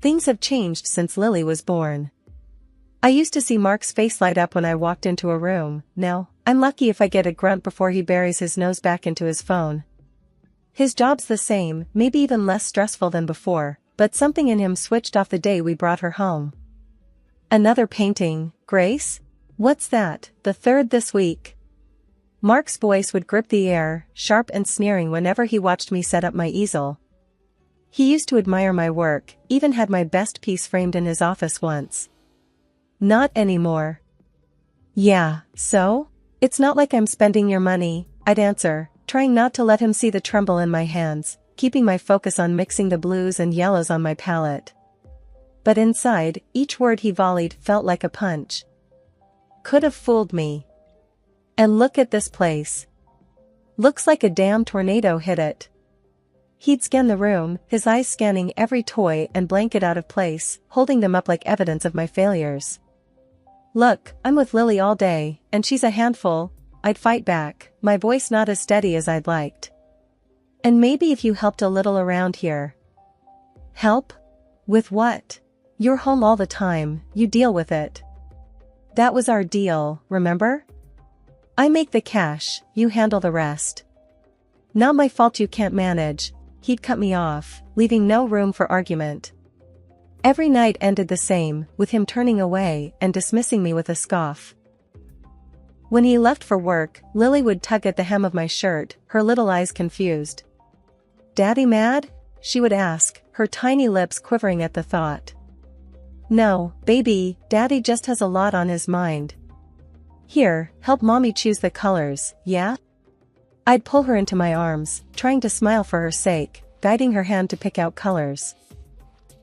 Things have changed since Lily was born. I used to see Mark's face light up when I walked into a room. Now, I'm lucky if I get a grunt before he buries his nose back into his phone. His job's the same, maybe even less stressful than before, but something in him switched off the day we brought her home. Another painting, Grace? What's that, the third this week? Mark's voice would grip the air, sharp and sneering whenever he watched me set up my easel. He used to admire my work, even had my best piece framed in his office once. Not anymore. Yeah, so? It's not like I'm spending your money, I'd answer, trying not to let him see the tremble in my hands, keeping my focus on mixing the blues and yellows on my palette. But inside, each word he volleyed felt like a punch. Could have fooled me. And look at this place. Looks like a damn tornado hit it. He'd scan the room, his eyes scanning every toy and blanket out of place, holding them up like evidence of my failures. Look, I'm with Lily all day, and she's a handful, I'd fight back, my voice not as steady as I'd liked. And maybe if you helped a little around here. Help? With what? You're home all the time, you deal with it. That was our deal, remember? I make the cash, you handle the rest. Not my fault you can't manage. He'd cut me off, leaving no room for argument. Every night ended the same, with him turning away and dismissing me with a scoff. When he left for work, Lily would tug at the hem of my shirt, her little eyes confused. Daddy mad? She would ask, her tiny lips quivering at the thought. No, baby, Daddy just has a lot on his mind. Here, help Mommy choose the colors, yeah? I'd pull her into my arms, trying to smile for her sake, guiding her hand to pick out colors.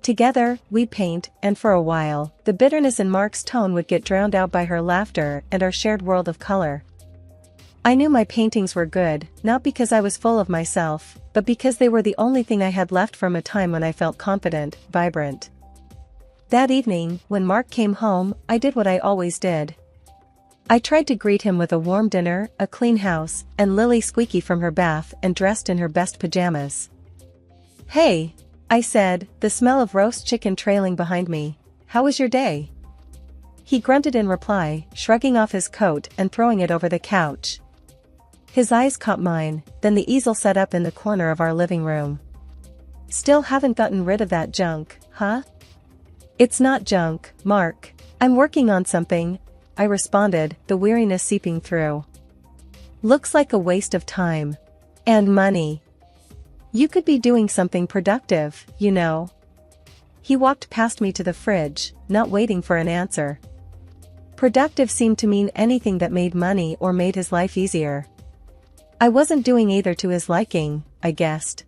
Together, we'd paint, and for a while, the bitterness in Mark's tone would get drowned out by her laughter and our shared world of color. I knew my paintings were good, not because I was full of myself, but because they were the only thing I had left from a time when I felt confident, vibrant. That evening, when Mark came home, I did what I always did. I tried to greet him with a warm dinner, a clean house, and Lily squeaky from her bath and dressed in her best pajamas. Hey, I said, the smell of roast chicken trailing behind me. How was your day? He grunted in reply, shrugging off his coat and throwing it over the couch. His eyes caught mine, then the easel set up in the corner of our living room. Still haven't gotten rid of that junk, huh? It's not junk, Mark. I'm working on something, I responded, the weariness seeping through. Looks like a waste of time. And money. You could be doing something productive, you know. He walked past me to the fridge, not waiting for an answer. Productive seemed to mean anything that made money or made his life easier. I wasn't doing either to his liking, I guessed.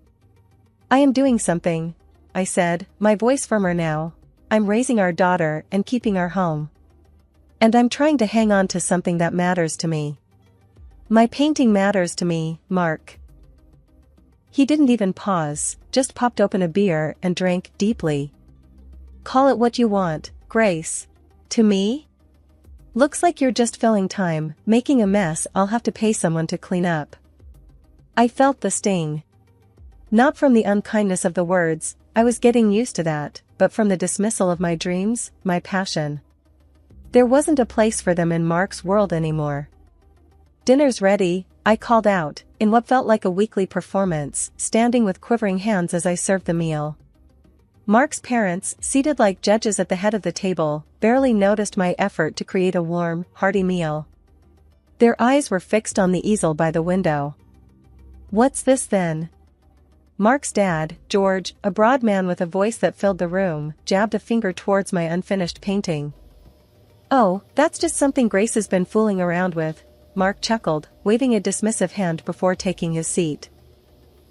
I am doing something, I said, my voice firmer now. I'm raising our daughter and keeping our home. And I'm trying to hang on to something that matters to me. My painting matters to me, Mark. He didn't even pause, just popped open a beer and drank deeply. Call it what you want, Grace. To me? Looks like you're just filling time, making a mess I'll have to pay someone to clean up. I felt the sting. Not from the unkindness of the words, I was getting used to that, but from the dismissal of my dreams, my passion. There wasn't a place for them in Mark's world anymore. Dinner's ready, I called out, in what felt like a weekly performance, standing with quivering hands as I served the meal. Mark's parents, seated like judges at the head of the table, barely noticed my effort to create a warm, hearty meal. Their eyes were fixed on the easel by the window. What's this then? Mark's dad, George, a broad man with a voice that filled the room, jabbed a finger towards my unfinished painting. Oh, that's just something Grace has been fooling around with, Mark chuckled, waving a dismissive hand before taking his seat.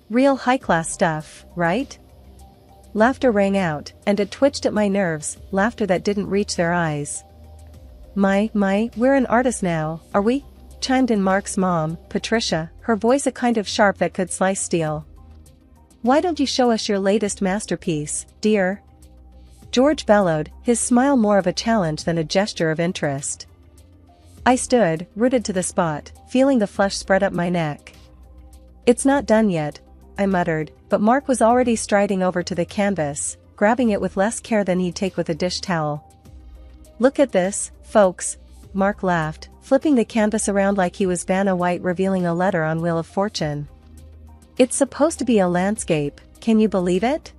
Real high-class stuff, right? Laughter rang out, and it twitched at my nerves, laughter that didn't reach their eyes. We're an artist now, are we? Chimed in Mark's mom, Patricia, her voice a kind of sharp that could slice steel. Why don't you show us your latest masterpiece, dear? George bellowed, his smile more of a challenge than a gesture of interest. I stood, rooted to the spot, feeling the flesh spread up my neck. It's not done yet, I muttered, but Mark was already striding over to the canvas, grabbing it with less care than he'd take with a dish towel. "Look at this, folks," Mark laughed, flipping the canvas around like he was Vanna White revealing a letter on Wheel of Fortune. "It's supposed to be a landscape, can you believe it?"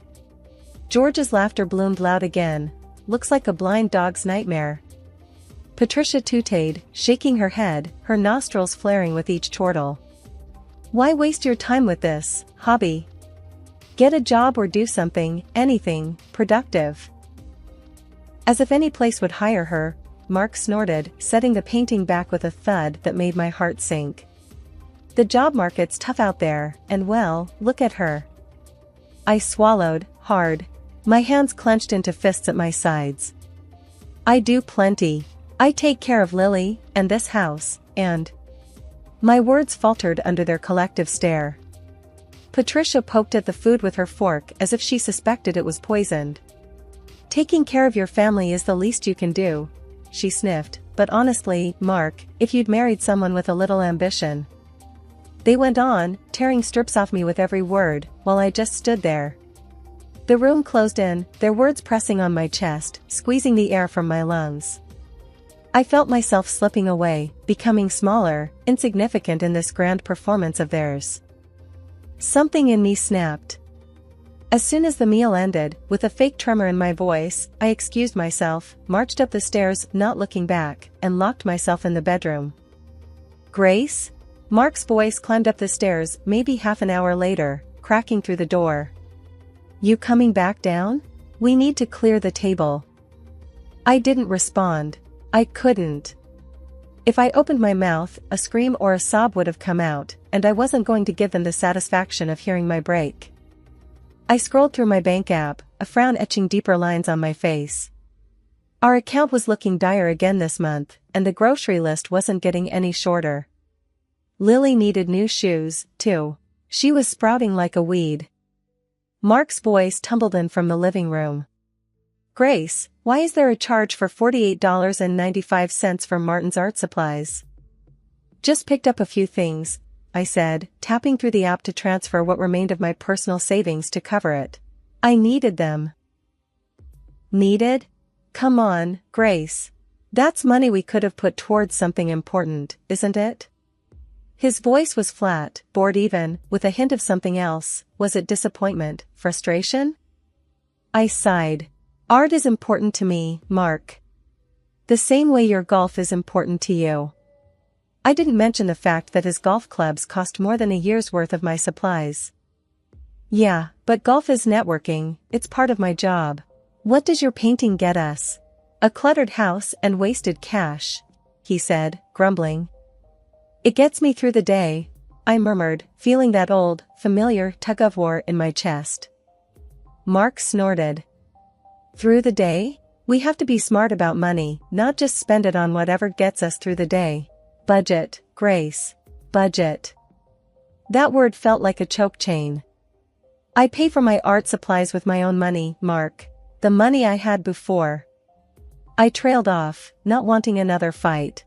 George's laughter bloomed loud again. "Looks like a blind dog's nightmare." Patricia tooted, shaking her head, her nostrils flaring with each chortle. "Why waste your time with this, hobby? Get a job or do something, anything, productive." "As if any place would hire her," Mark snorted, setting the painting back with a thud that made my heart sink. "The job market's tough out there, and well, look at her." I swallowed, hard. My hands clenched into fists at my sides. "I do plenty. I take care of Lily, and this house, and—" My words faltered under their collective stare. Patricia poked at the food with her fork as if she suspected it was poisoned. "Taking care of your family is the least you can do," she sniffed, "but honestly, Mark, if you'd married someone with a little ambition." They went on, tearing strips off me with every word, while I just stood there. The room closed in, their words pressing on my chest, squeezing the air from my lungs. I felt myself slipping away, becoming smaller, insignificant in this grand performance of theirs. Something in me snapped. As soon as the meal ended, with a fake tremor in my voice, I excused myself, marched up the stairs, not looking back, and locked myself in the bedroom. "Grace?" Mark's voice climbed up the stairs, maybe half an hour later, cracking through the door. "You coming back down? We need to clear the table." I didn't respond. I couldn't. If I opened my mouth, a scream or a sob would have come out, and I wasn't going to give them the satisfaction of hearing my break. I scrolled through my bank app, a frown etching deeper lines on my face. Our account was looking dire again this month, and the grocery list wasn't getting any shorter. Lily needed new shoes, too. She was sprouting like a weed. Mark's voice tumbled in from the living room. "Grace, why is there a charge for $48.95 from Martin's Art Supplies?" "Just picked up a few things," I said, tapping through the app to transfer what remained of my personal savings to cover it. I needed them. Needed? Come on, Grace. That's money we could have put towards something important, isn't it? His voice was flat, bored even, with a hint of something else. Was it disappointment, frustration? I sighed. "Art is important to me, Mark. The same way your golf is important to you." I didn't mention the fact that his golf clubs cost more than a year's worth of my supplies. "Yeah, but golf is networking, it's part of my job. What does your painting get us?" "A cluttered house and wasted cash," he said, grumbling. "It gets me through the day," I murmured, feeling that old, familiar tug-of-war in my chest. Mark snorted. "Through the day? We have to be smart about money, not just spend it on whatever gets us through the day. Budget, Grace. Budget." That word felt like a choke chain. "I pay for my art supplies with my own money, Mark. The money I had before." I trailed off, not wanting another fight.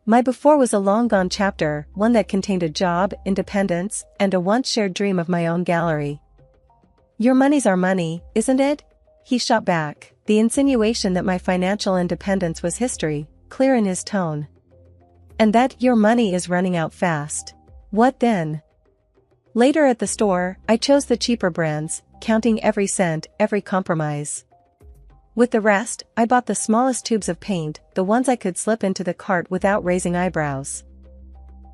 My before was a long-gone chapter, one that contained a job, independence, and a once-shared dream of my own gallery. "Your money's our money, isn't it?" he shot back, the insinuation that my financial independence was history, clear in his tone. "And that your money is running out fast. What then?" Later at the store, I chose the cheaper brands, counting every cent, every compromise. With the rest, I bought the smallest tubes of paint, the ones I could slip into the cart without raising eyebrows.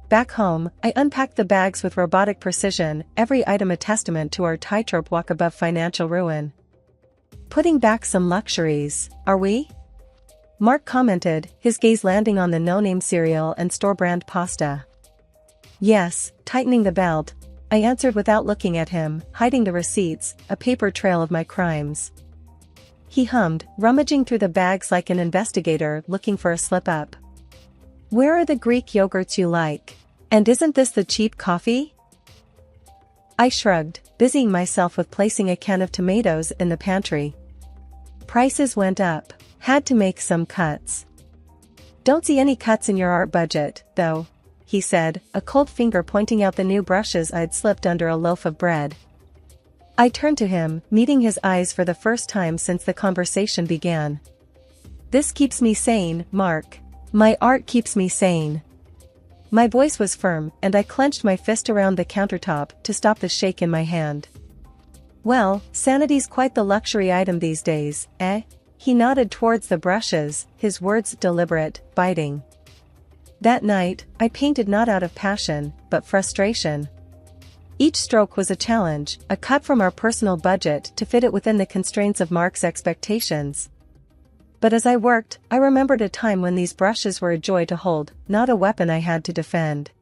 Back home, I unpacked the bags with robotic precision, every item a testament to our tightrope walk above financial ruin. "Putting back some luxuries, are we?" Mark commented, his gaze landing on the no-name cereal and store-brand pasta. "Yes, tightening the belt," I answered without looking at him, hiding the receipts, a paper trail of my crimes. He hummed, rummaging through the bags like an investigator looking for a slip-up. "Where are the Greek yogurts you like? And isn't this the cheap coffee?" I shrugged, busying myself with placing a can of tomatoes in the pantry. Prices went up. Had to make some cuts. "Don't see any cuts in your art budget, though," he said, a cold finger pointing out the new brushes I'd slipped under a loaf of bread. I turned to him, meeting his eyes for the first time since the conversation began. This keeps me sane, Mark. My art keeps me sane. My voice was firm, and I clenched my fist around the countertop to stop the shake in my hand. Well, sanity's quite the luxury item these days, eh? He nodded towards the brushes, his words deliberate, biting. That night, I painted not out of passion, but frustration. Each stroke was a challenge, a cut from our personal budget to fit it within the constraints of Mark's expectations. But as I worked, I remembered a time when these brushes were a joy to hold, not a weapon I had to defend.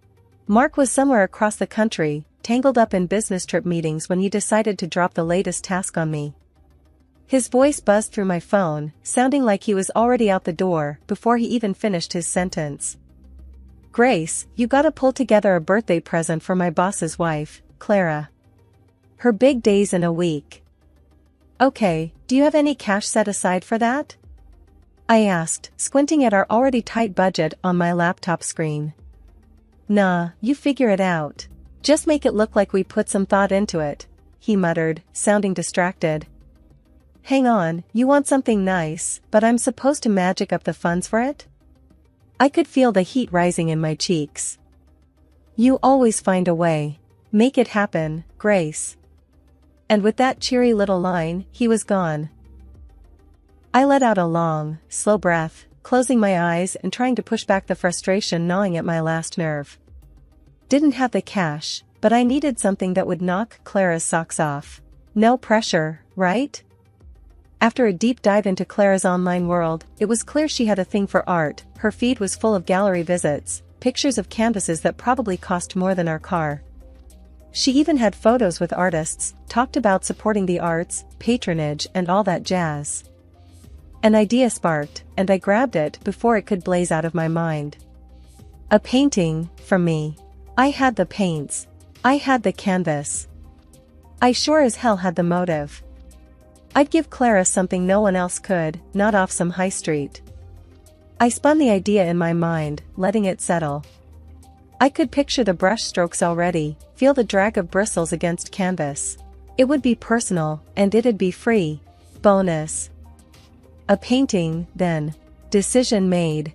Mark was somewhere across the country, tangled up in business trip meetings when he decided to drop the latest task on me. His voice buzzed through my phone, sounding like he was already out the door before he even finished his sentence. Grace, you gotta pull together a birthday present for my boss's wife, Clara. Her big day's in a week. Okay, do you have any cash set aside for that? I asked, squinting at our already tight budget on my laptop screen. Nah, you figure it out. Just make it look like we put some thought into it, he muttered, sounding distracted. Hang on, you want something nice, but I'm supposed to magic up the funds for it? I could feel the heat rising in my cheeks. You always find a way. Make it happen, Grace. And with that cheery little line, he was gone. I let out a long, slow breath, closing my eyes and trying to push back the frustration gnawing at my last nerve. Didn't have the cash, but I needed something that would knock Clara's socks off. No pressure, right? After a deep dive into Clara's online world, it was clear she had a thing for art. Her feed was full of gallery visits, pictures of canvases that probably cost more than our car. She even had photos with artists, talked about supporting the arts, patronage and all that jazz. An idea sparked, and I grabbed it before it could blaze out of my mind. A painting, from me. I had the paints. I had the canvas. I sure as hell had the motive. I'd give Clara something no one else could, not off some high street. I spun the idea in my mind, letting it settle. I could picture the brush strokes already, feel the drag of bristles against canvas. It would be personal, and it'd be free. Bonus. A painting, then. Decision made.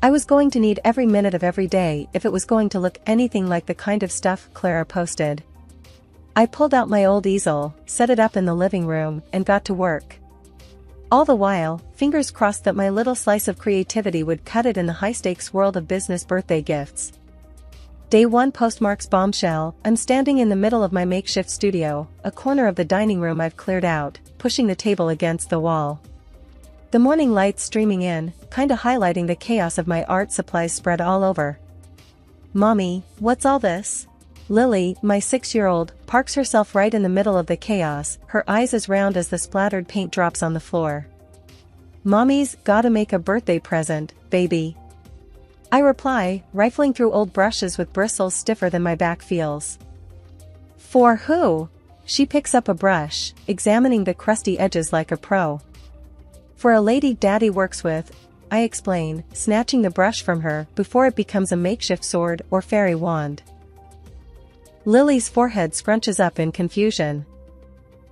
I was going to need every minute of every day if it was going to look anything like the kind of stuff Clara posted. I pulled out my old easel, set it up in the living room, and got to work. All the while, fingers crossed that my little slice of creativity would cut it in the high-stakes world of business birthday gifts. Day 1 postmarks bombshell. I'm standing in the middle of my makeshift studio, a corner of the dining room I've cleared out, pushing the table against the wall. The morning light streaming in, kinda highlighting the chaos of my art supplies spread all over. Mommy, what's all this? Lily, my 6-year-old, parks herself right in the middle of the chaos, her eyes as round as the splattered paint drops on the floor. Mommy's gotta make a birthday present, baby. I reply, rifling through old brushes with bristles stiffer than my back feels. For who? She picks up a brush, examining the crusty edges like a pro. For a lady Daddy works with, I explain, snatching the brush from her before it becomes a makeshift sword or fairy wand. Lily's forehead scrunches up in confusion.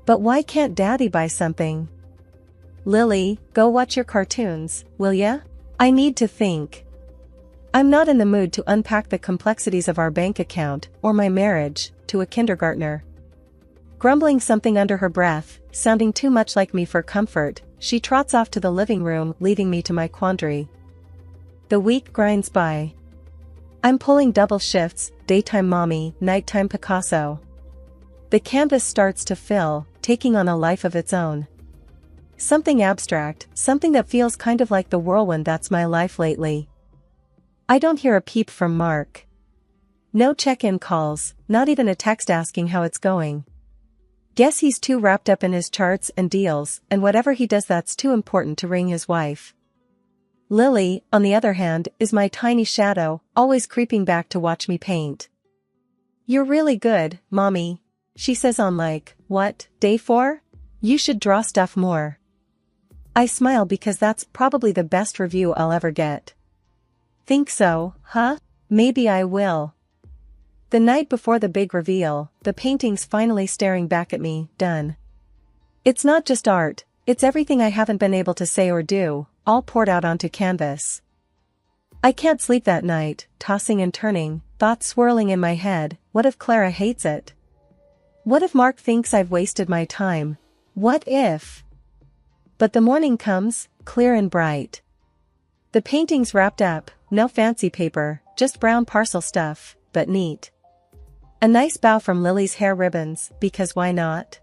But why can't Daddy buy something? Lily, go watch your cartoons, will ya? I need to think. I'm not in the mood to unpack the complexities of our bank account or my marriage to a kindergartner. Grumbling something under her breath, sounding too much like me for comfort, she trots off to the living room, leaving me to my quandary. The week grinds by. I'm pulling double shifts, daytime mommy, nighttime Picasso. The canvas starts to fill, taking on a life of its own. Something abstract, something that feels kind of like the whirlwind that's my life lately. I don't hear a peep from Mark. No check-in calls, not even a text asking how it's going. Guess he's too wrapped up in his charts and deals, and whatever he does that's too important to ring his wife. Lily, on the other hand, is my tiny shadow, always creeping back to watch me paint. You're really good, Mommy, she says on what, day 4? You should draw stuff more. I smile because that's probably the best review I'll ever get. Think so, huh? Maybe I will. The night before the big reveal, the painting's finally staring back at me, done. It's not just art, it's everything I haven't been able to say or do, all poured out onto canvas. I can't sleep that night, tossing and turning, thoughts swirling in my head. What if Clara hates it? What if Mark thinks I've wasted my time? What if? But the morning comes, clear and bright. The painting's wrapped up, no fancy paper, just brown parcel stuff, but neat. A nice bow from Lily's hair ribbons, because why not?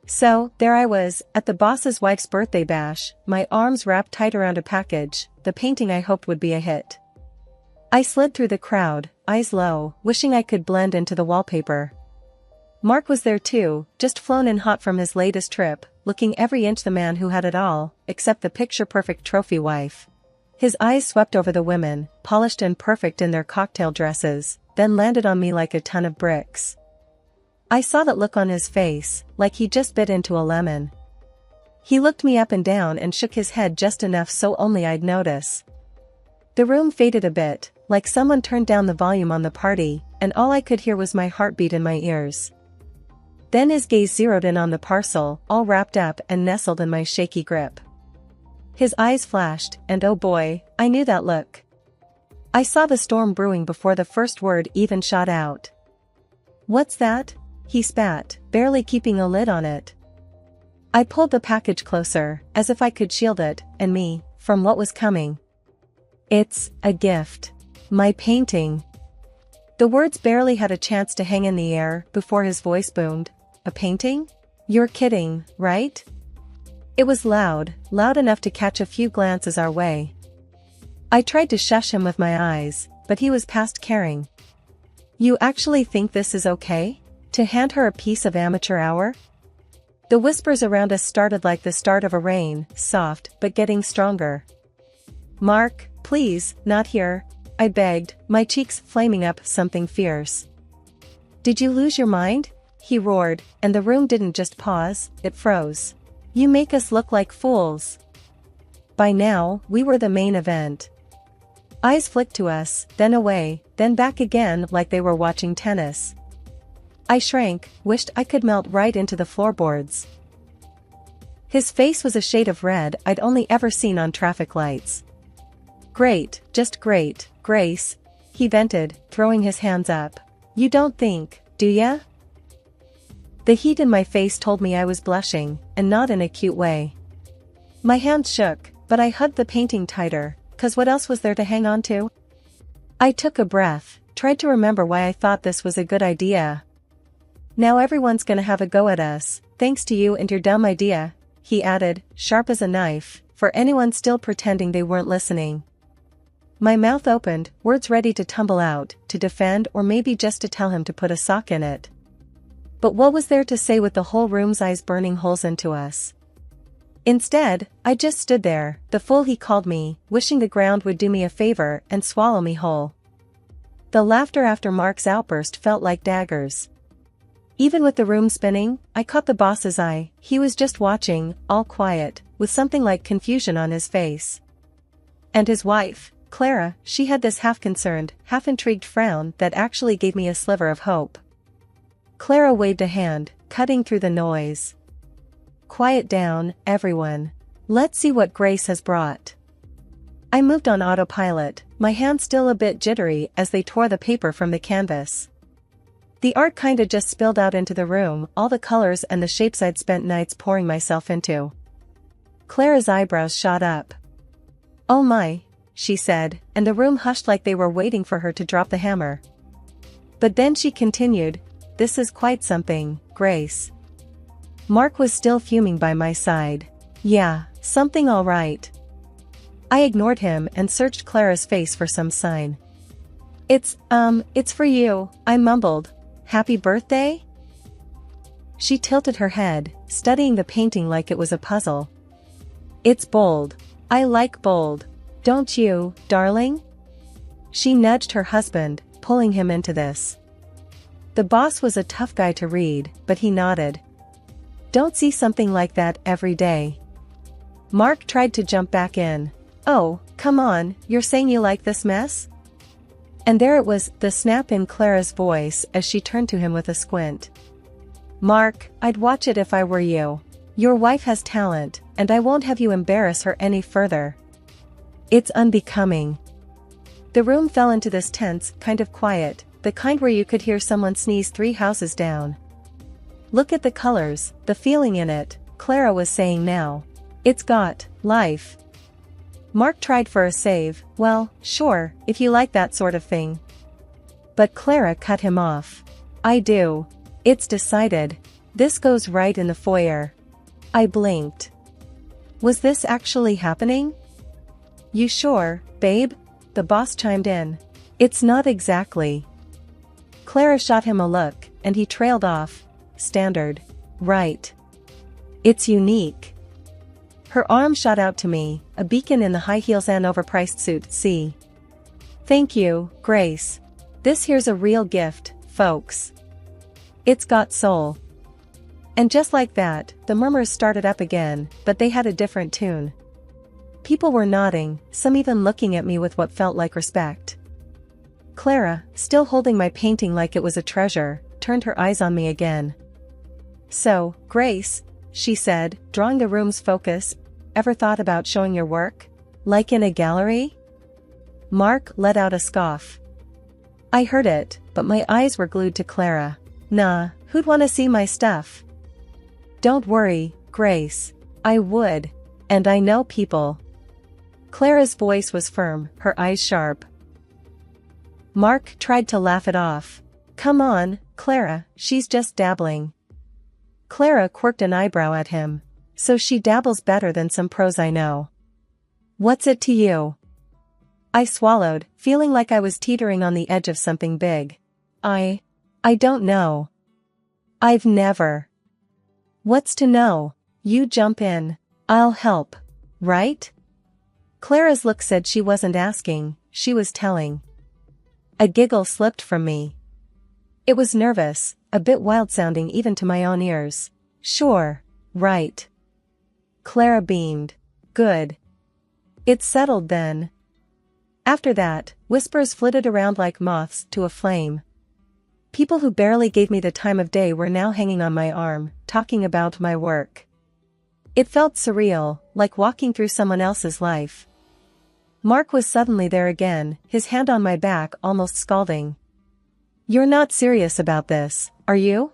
So, there I was, at the boss's wife's birthday bash, my arms wrapped tight around a package, the painting I hoped would be a hit. I slid through the crowd, eyes low, wishing I could blend into the wallpaper. Mark was there too, just flown in hot from his latest trip, looking every inch the man who had it all, except the picture-perfect trophy wife. His eyes swept over the women, polished and perfect in their cocktail dresses, then landed on me like a ton of bricks. I saw that look on his face, like he just bit into a lemon. He looked me up and down and shook his head just enough so only I'd notice. The room faded a bit, like someone turned down the volume on the party, and all I could hear was my heartbeat in my ears. Then his gaze zeroed in on the parcel, all wrapped up and nestled in my shaky grip. His eyes flashed, and oh boy, I knew that look. I saw the storm brewing before the first word even shot out. "What's that?" he spat, barely keeping a lid on it. I pulled the package closer, as if I could shield it, and me, from what was coming. "It's a gift. My painting." The words barely had a chance to hang in the air before his voice boomed. "A painting? You're kidding, right?" It was loud, loud enough to catch a few glances our way. I tried to shush him with my eyes, but he was past caring. "You actually think this is okay? To hand her a piece of amateur hour?" The whispers around us started like the start of a rain, soft but getting stronger. "Mark, please, not here," I begged, my cheeks flaming up something fierce. "Did you lose your mind?" he roared, and the room didn't just pause, it froze. "You make us look like fools." By now, we were the main event. Eyes flicked to us, then away, then back again like they were watching tennis. I shrank, wished I could melt right into the floorboards. His face was a shade of red I'd only ever seen on traffic lights. "Great, just great, Grace," he vented, throwing his hands up. "You don't think, do ya?" The heat in my face told me I was blushing, and not in a cute way. My hands shook, but I hugged the painting tighter, 'cause what else was there to hang on to? I took a breath, tried to remember why I thought this was a good idea. "Now everyone's gonna have a go at us, thanks to you and your dumb idea," he added, sharp as a knife, for anyone still pretending they weren't listening. My mouth opened, words ready to tumble out, to defend or maybe just to tell him to put a sock in it. But what was there to say with the whole room's eyes burning holes into us? Instead, I just stood there, the fool he called me, wishing the ground would do me a favor and swallow me whole. The laughter after Mark's outburst felt like daggers. Even with the room spinning, I caught the boss's eye. He was just watching, all quiet, with something like confusion on his face. And his wife, Clara, she had this half-concerned, half-intrigued frown that actually gave me a sliver of hope. Clara waved a hand, cutting through the noise. "Quiet down, everyone. Let's see what Grace has brought." I moved on autopilot, my hands still a bit jittery as they tore the paper from the canvas. The art kinda just spilled out into the room, all the colors and the shapes I'd spent nights pouring myself into. Clara's eyebrows shot up. "Oh my," she said, and the room hushed like they were waiting for her to drop the hammer. But then she continued, "This is quite something, Grace." Mark was still fuming by my side. "Yeah, something all right." I ignored him and searched Clara's face for some sign. It's for you," I mumbled. "Happy birthday?" She tilted her head, studying the painting like it was a puzzle. "It's bold. I like bold. Don't you, darling?" She nudged her husband, pulling him into this. The boss was a tough guy to read, but he nodded. "Don't see something like that every day." Mark tried to jump back in. "Oh, come on, you're saying you like this mess?" And there it was, the snap in Clara's voice as she turned to him with a squint. "Mark, I'd watch it if I were you. Your wife has talent, and I won't have you embarrass her any further. It's unbecoming." The room fell into this tense kind of quiet, the kind where you could hear someone sneeze 3 houses down. "Look at the colors, the feeling in it," Clara was saying now. "It's got life." Mark tried for a save. "Well, sure, if you like that sort of thing." But Clara cut him off. "I do. It's decided. This goes right in the foyer." I blinked. Was this actually happening? "You sure, babe?" the boss chimed in. "It's not exactly." Clara shot him a look, and he trailed off. "Standard. Right. It's unique." Her arm shot out to me, a beacon in the high heels and overpriced suit. "See? Thank you, Grace. This here's a real gift, folks. It's got soul." And just like that, the murmurs started up again, but they had a different tune. People were nodding, some even looking at me with what felt like respect. Clara, still holding my painting like it was a treasure, turned her eyes on me again. "So, Grace," she said, drawing the room's focus, "ever thought about showing your work? Like in a gallery?" Mark let out a scoff. I heard it, but my eyes were glued to Clara. "Nah, who'd want to see my stuff?" "Don't worry, Grace. I would. And I know people." Clara's voice was firm, her eyes sharp. Mark tried to laugh it off. "Come on, Clara, she's just dabbling." Clara quirked an eyebrow at him. "So she dabbles better than some pros I know." "What's it to you?" I swallowed, feeling like I was teetering on the edge of something big. I don't know. I've never." "What's to know? You jump in. I'll help. Right?" Clara's look said she wasn't asking, she was telling. A giggle slipped from me. It was nervous, a bit wild-sounding even to my own ears. "Sure. Right." Clara beamed. "Good. It's settled then." After that, whispers flitted around like moths to a flame. People who barely gave me the time of day were now hanging on my arm, talking about my work. It felt surreal, like walking through someone else's life. Mark was suddenly there again, his hand on my back almost scalding. "You're not serious about this, are you?"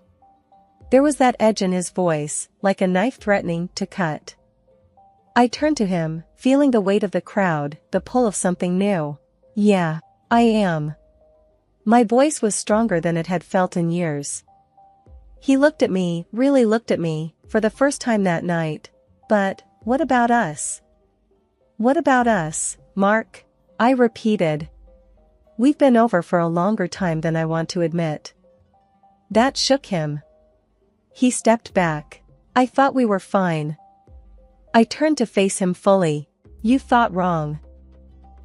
There was that edge in his voice, like a knife threatening to cut. I turned to him, feeling the weight of the crowd, the pull of something new. "Yeah, I am." My voice was stronger than it had felt in years. He looked at me, really looked at me, for the first time that night. "But, what about us?" "What about us, Mark?" I repeated. "We've been over for a longer time than I want to admit." That shook him. He stepped back. "I thought we were fine." I turned to face him fully. "You thought wrong."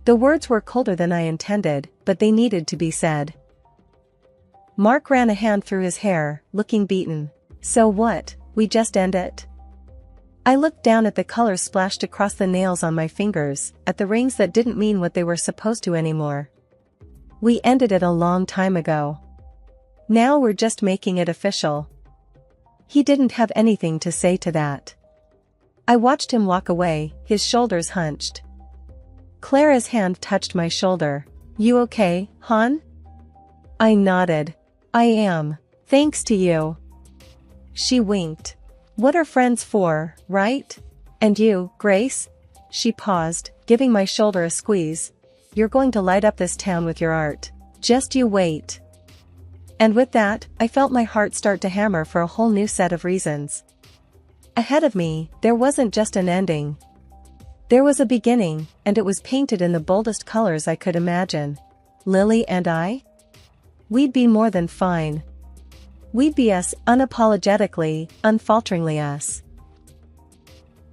The words were colder than I intended, but they needed to be said. Mark ran a hand through his hair, looking beaten. "So what, we just end it?" I looked down at the colors splashed across the nails on my fingers, at the rings that didn't mean what they were supposed to anymore. "We ended it a long time ago. Now we're just making it official." He didn't have anything to say to that. I watched him walk away, his shoulders hunched. Clara's hand touched my shoulder. "You okay, hon?" I nodded. "I am. Thanks to you." She winked. "What are friends for, right? And you, Grace?" She paused, giving my shoulder a squeeze. "You're going to light up this town with your art. Just you wait." And with that, I felt my heart start to hammer for a whole new set of reasons. Ahead of me, there wasn't just an ending. There was a beginning, and it was painted in the boldest colors I could imagine. Lily and I? We'd be more than fine. We'd be us, unapologetically, unfalteringly us.